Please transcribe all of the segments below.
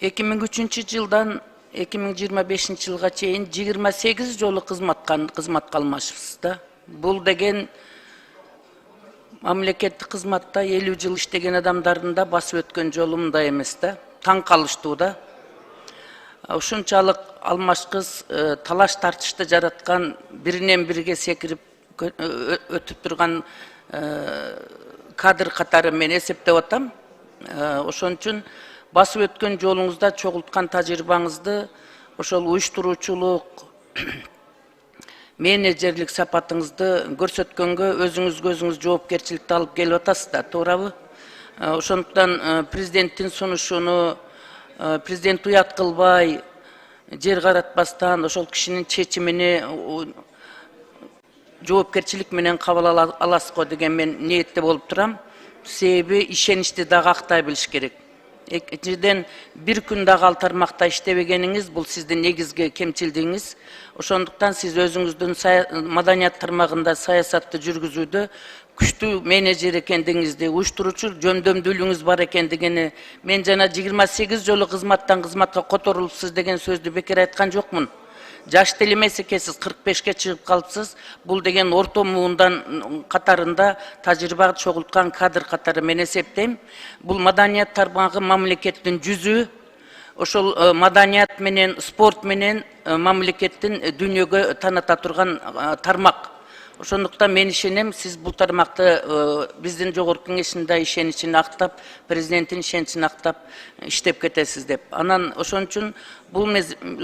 2003-жылдан 2025-жылга чейин 28 жолу кызматка алмашпыз да. Бул деген мамлекеттик кызматта 50 жыл иштеген адамдардын да басып өткөн жолу мындай эмес да. Таң калыштуу да. Ушунчалык алмашкыз талаш тартышты жараткан, биринен бирге секирип өтүп турган кадр катары мен эсептеп атам. Ошон үчүн басып өткөн жолуңузда чогулткан тажрыйбаңызды, ошол уюштуруучулук, менеджерлик сапатыңызды көрсөткөнгө өзүңүз жоопкерчиликти алып келип атасыз да, туурабы? Ошондуктан президенттин сунушуну президент уят кылбай, жер каратпастан ошол кишинин чечимини жоопкерчилик менен кабыл аласыз го деген мен ниетте болуп турам. Себеби ишеничти дагы актай билиш керек. Экинчиден, бир күн дагы ал тармакта иштебегениңиз бул сиздин негизги кемчилдигиңиз. Ошондуктан сиз өзүңүздүн маданият тармагында саясатты жүргүзүүдө күчтүү менеджер экендигиңизди, уюштуруучу жөндөмдүүлүгүңүз бар экендигини, мен жана 28 жолу кызматка которулупсуз деген сөздү бекер айткан жокмун. Жаш деле эмес экенсиз, 45-ке чыгып калыпсыз. Бул деген орто муундан катарында тажрыйба чогулткан кадр катары мен эсептейм. Бул маданият тармагы мамлекеттин жүзү. Ошол маданият менен, спорт менен мамлекеттин дүйнөгө таната турган тармак. Ошондуктан мен ишенем, сиз бул тармакты биздин жогорку кеңештин да ишеничин актап, президенттин ишеничин актап иштеп кетесиз деп. Анан ошон үчүн бул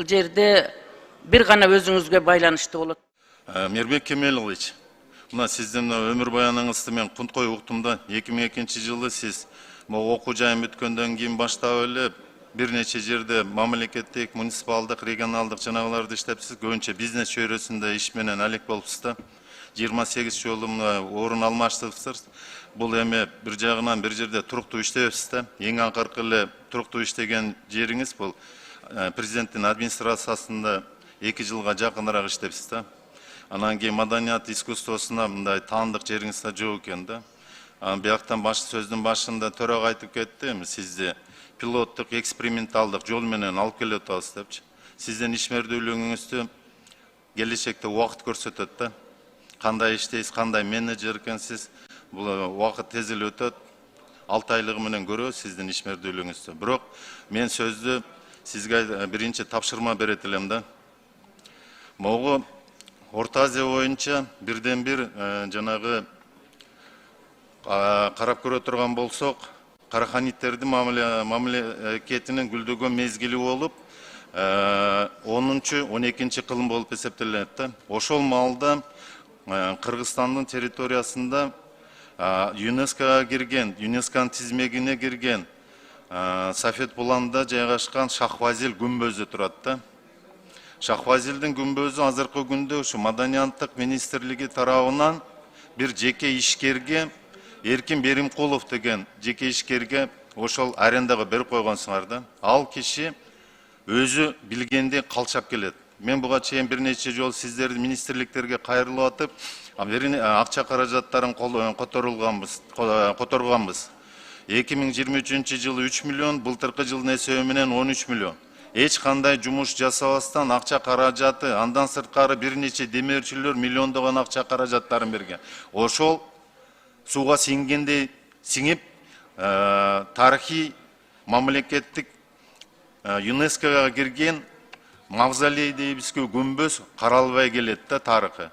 жерде бир гана өзүңүзгө байланыштуу болот. Мирбек Кемелович, мына сиздин өмүр баяныңызды мен кунткой уктум да. 2002-жылы сиз окуу жайын бүткөндөн кийин баштап эле бир нече жерде мамлекеттик, муниципалдык, регионалдык жанагыларды иштепсиз, көбүнчө бизнес чөйрөсүндө иш менен алек болупсуз да. 28 жолу орун алмаштырыпсыз. Бул эми бир жагынан бир жерде туруктуу иштебепсиз да. Эң акыркы эле туруктуу иштеген жериңиз бул президенттин администрациясында 2 жылга жакыныраак иштепсиз да. Анан кийин маданият искусствосуна мындай таандык жериңиз да жок экен да. Бияктан сөздүн башында төрага айтып кетти, сизди пилоттук, эксперименталдык жол менен алып келип атабыз депчи. Сиздин ишмердүүлүгүңүздү келечекте убакыт көрсөтөт да. Кандай иштейсиз, кандай менеджер экенсиз, бул убакыт тез эле өтөт. 6 айлыгы менен көрөбүз сиздин ишмердүүлүгүңүздү. Бирок мен сөздү сизге биринчи тапшырма берет элем да. Могу Орто Азия боюнча бирден бир жанагы карап көрө турган болсок, караханиттердин мамлекетинин гүлдөгөн мезгили болуп, 10-12 кылым болуп эсептелет да. Ошол маалда Кыргызстандын территориясында ЮНЕСКОга кирген, ЮНЕСКОнун тизмегине кирген Сафет Буланда жайгашкан Шахвазил күмбөзү турат да. Шахвазилдин күмбөзү азыркы күндө ушу маданияттык министрлиги тарабынан бир жеке ишкерге, Эркин Беримкулов деген жеке ишкерге ошол арендага берип койгонсуңар да. Ал киши өзү билгенде калчап келет. Мен буга чейин бир нече жолу сиздерди министрликтерге кайрылып атып, акча каражаттарын которганбыз. 2023-жылы 3 миллион, былтыркы жылдын эсеби менен 13 миллион. Эч кандай жумуш жасабастан акча каражаты, андан сырткары бир нече демеушилер миллиондогон акча каражаттарын берген. Ошол сууга сиңгендей сиңип, тарыхый мамлекеттик ЮНЕСКОга кирген мавзолей дейбизби күмбөз каралбай келет да тарыхы.